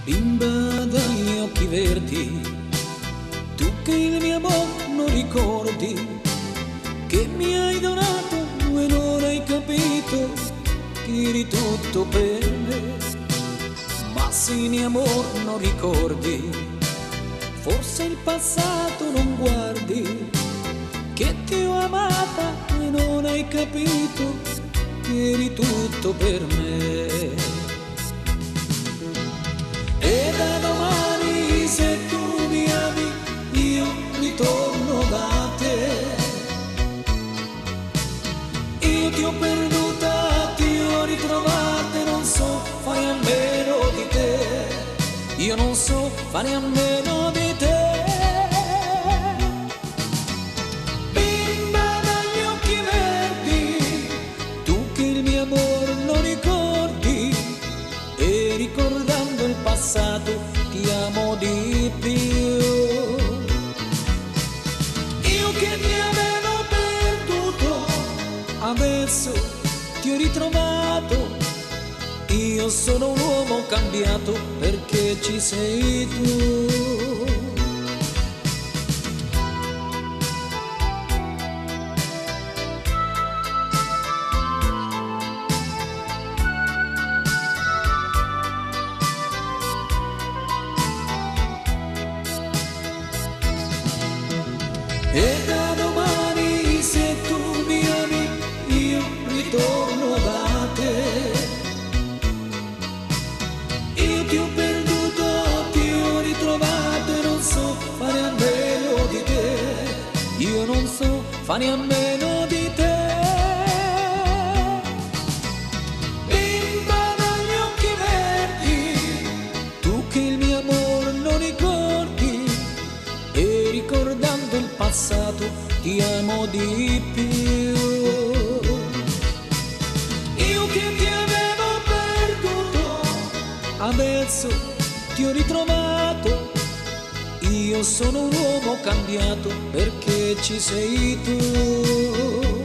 Bimba dagli occhi verdi, tu che il mio amore non ricordi, che mi hai donato e non hai capito che eri tutto per me. Ma se mio amore non ricordi, forse il passato non guardi, che ti ho amata e non hai capito che eri tutto per me. E da domani se tu mi ami io ritorno da te. Io ti ho perduta, ti ho ritrovata e non so fare a meno di te. Io non so fare a meno di te. Bimba dagli occhi verdi, tu che il mio amore non ricordi, e ricordando il passato ti amo di più. Io che ti avevo perduto, adesso ti ho ritrovato. Io sono un uomo cambiato perché ci sei tu. E da domani se tu mi ami io ritorno da te. Io ti ho perduto, ti ho ritrovato e non so fare a meno di te. Io non so fare a meno di te. Bimba dagli occhi verdi, tu che il mio amore non ricordi, e ricordando il passato ti amo di più. Io che ti avevo perduto, adesso ti ho ritrovato. Io sono un uomo cambiato perché ci sei tu.